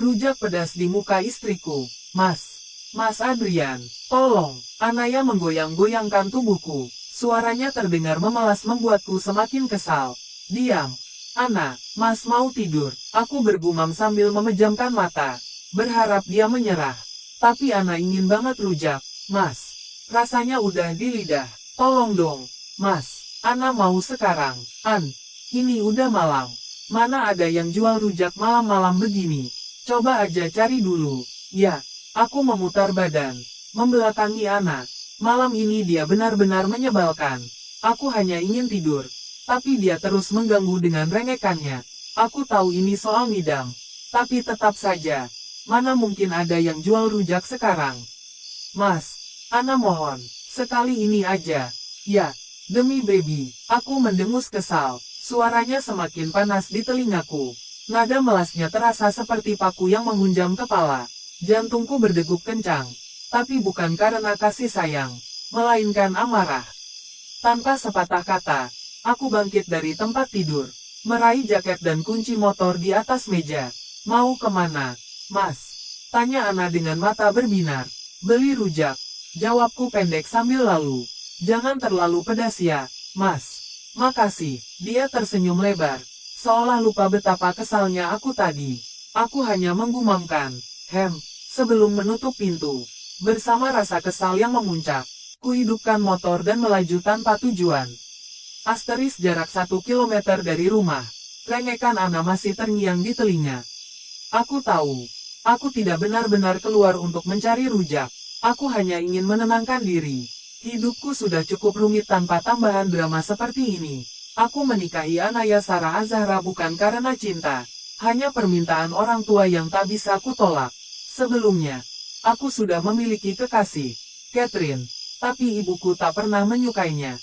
Rujak pedas di muka istriku. Mas Adrian, tolong. Anaya menggoyang-goyangkan tubuhku. Suaranya terdengar memelas membuatku semakin kesal. Diam. Ana, Mas mau tidur. Aku bergumam sambil memejamkan mata. Berharap dia menyerah. Tapi Ana ingin banget rujak. Mas, rasanya udah di lidah. Tolong dong. Mas, Ana mau sekarang. Ini udah malam. Mana ada yang jual rujak malam-malam begini? Coba aja cari dulu. Ya, aku memutar badan. Membelakangi Ana. Malam ini dia benar-benar menyebalkan. Aku hanya ingin tidur. Tapi dia terus mengganggu dengan rengekannya. Aku tahu ini soal ngidam. Tapi tetap saja. Mana mungkin ada yang jual rujak sekarang? Mas, Ana mohon. Sekali ini aja. Ya, demi baby. Aku mendengus kesal. Suaranya semakin panas di telingaku. Nada melasnya terasa seperti paku yang menghunjam kepala. Jantungku berdegup kencang. Tapi bukan karena kasih sayang, melainkan amarah. Tanpa sepatah kata, aku bangkit dari tempat tidur, meraih jaket dan kunci motor di atas meja. Mau kemana, Mas? Tanya Ana dengan mata berbinar. Beli rujak. Jawabku pendek sambil lalu. Jangan terlalu pedas ya, Mas. Makasih. Dia tersenyum lebar, seolah lupa betapa kesalnya aku tadi. Aku hanya menggumamkan, sebelum menutup pintu. Bersama rasa kesal yang memuncak, kuhidupkan motor dan melaju tanpa tujuan. Asteris jarak 1 kilometer dari rumah. Rengekan Ana masih terngiang di telinga. Aku tahu, aku tidak benar-benar keluar untuk mencari rujak. Aku hanya ingin menenangkan diri. Hidupku sudah cukup rumit tanpa tambahan drama seperti ini. Aku menikahi Anaya Sarah Azahra bukan karena cinta. Hanya permintaan orang tua yang tak bisa aku tolak. Sebelumnya, aku sudah memiliki kekasih, Catherine, tapi ibuku tak pernah menyukainya.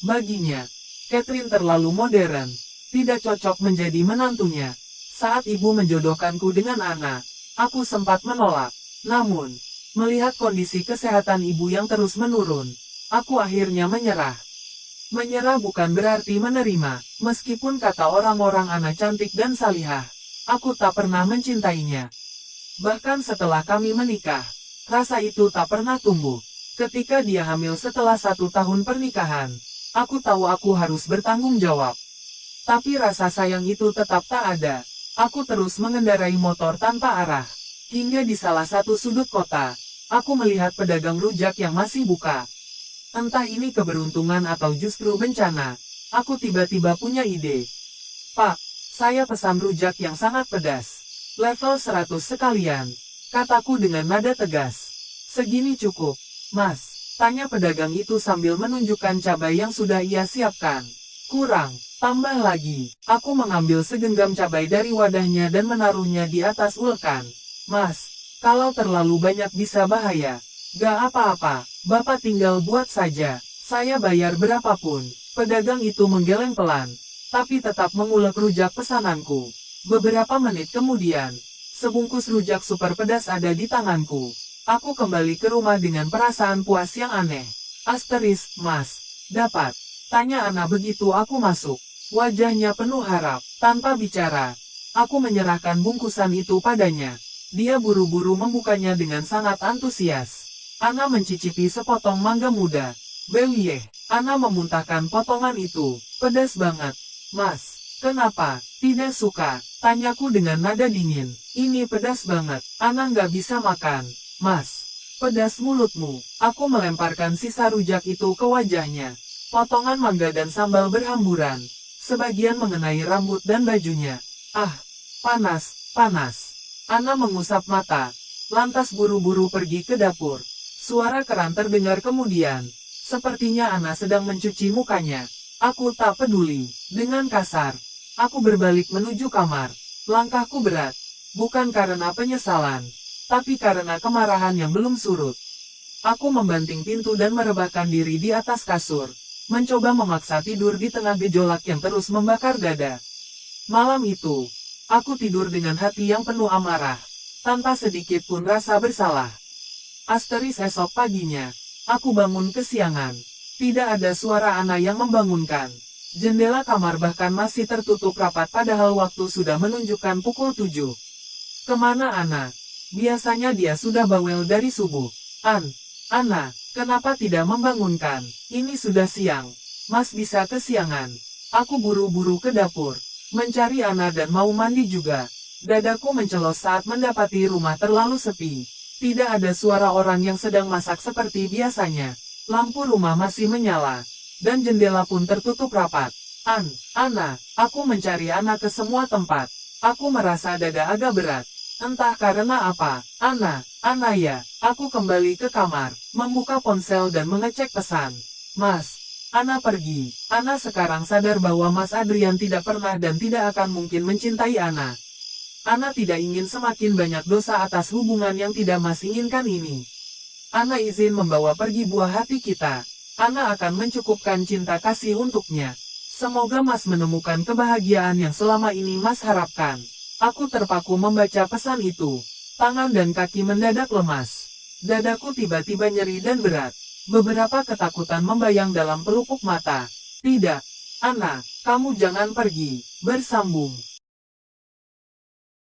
Baginya, Catherine terlalu modern, tidak cocok menjadi menantunya. Saat ibu menjodohkanku dengan Ana, aku sempat menolak. Namun, melihat kondisi kesehatan ibu yang terus menurun, aku akhirnya menyerah. Menyerah bukan berarti menerima, meskipun kata orang-orang Ana cantik dan salihah. Aku tak pernah mencintainya. Bahkan setelah kami menikah, rasa itu tak pernah tumbuh. Ketika dia hamil setelah 1 tahun pernikahan, aku tahu aku harus bertanggung jawab. Tapi rasa sayang itu tetap tak ada. Aku terus mengendarai motor tanpa arah. Hingga di salah satu sudut kota, aku melihat pedagang rujak yang masih buka. Entah ini keberuntungan atau justru bencana, aku tiba-tiba punya ide. Pak, saya pesan rujak yang sangat pedas. Level 100 sekalian, kataku dengan nada tegas. Segini cukup, Mas, tanya pedagang itu sambil menunjukkan cabai yang sudah ia siapkan. Kurang, tambah lagi. Aku mengambil segenggam cabai dari wadahnya dan menaruhnya di atas ulekan. Mas, kalau terlalu banyak bisa bahaya. Gak apa-apa, Bapak tinggal buat saja. Saya bayar berapapun. Pedagang itu menggeleng pelan, tapi tetap mengulek rujak pesananku. Beberapa menit kemudian, sebungkus rujak super pedas ada di tanganku. Aku kembali ke rumah dengan perasaan puas yang aneh. Asteris, Mas, dapat? Tanya Ana begitu aku masuk. Wajahnya penuh harap. Tanpa bicara, aku menyerahkan bungkusan itu padanya. Dia buru-buru membukanya dengan sangat antusias. Ana mencicipi sepotong mangga muda. Bewiyeh, Ana memuntahkan potongan itu. Pedas banget. Mas, kenapa? Tidak suka? Tanyaku dengan nada dingin. Ini pedas banget. Ana nggak bisa makan. Mas, pedas mulutmu. Aku melemparkan sisa rujak itu ke wajahnya. Potongan mangga dan sambal berhamburan. Sebagian mengenai rambut dan bajunya. Ah, panas, panas. Ana mengusap mata. Lantas buru-buru pergi ke dapur. Suara keran terdengar kemudian. Sepertinya Ana sedang mencuci mukanya. Aku tak peduli. Dengan kasar, aku berbalik menuju kamar. Langkahku berat. Bukan karena penyesalan, tapi karena kemarahan yang belum surut. Aku membanting pintu dan merebahkan diri di atas kasur. Mencoba memaksa tidur di tengah gejolak yang terus membakar dada. Malam itu, aku tidur dengan hati yang penuh amarah. Tanpa sedikit pun rasa bersalah. Asteris esok paginya, aku bangun kesiangan. Tidak ada suara Ana yang membangunkan. Jendela kamar bahkan masih tertutup rapat padahal waktu sudah menunjukkan pukul 7. Kemana Ana? Biasanya dia sudah bawel dari subuh. Ana, kenapa tidak membangunkan? Ini sudah siang. Mas bisa kesiangan. Aku buru-buru ke dapur. Mencari Ana dan mau mandi juga. Dadaku mencelos saat mendapati rumah terlalu sepi. Tidak ada suara orang yang sedang masak seperti biasanya. Lampu rumah masih menyala. Dan jendela pun tertutup rapat. Ana, aku mencari Ana ke semua tempat. Aku merasa dada agak berat. Entah karena apa, Ana ya, aku kembali ke kamar, membuka ponsel dan mengecek pesan. Mas, Ana pergi. Ana sekarang sadar bahwa Mas Adrian tidak pernah dan tidak akan mungkin mencintai Ana. Ana tidak ingin semakin banyak dosa atas hubungan yang tidak Mas inginkan ini. Ana izin membawa pergi buah hati kita. Ana akan mencukupkan cinta kasih untuknya. Semoga Mas menemukan kebahagiaan yang selama ini Mas harapkan. Aku terpaku membaca pesan itu. Tangan dan kaki mendadak lemas. Dadaku tiba-tiba nyeri dan berat. Beberapa ketakutan membayang dalam pelupuk mata. Tidak, Ana, kamu jangan pergi. Bersambung.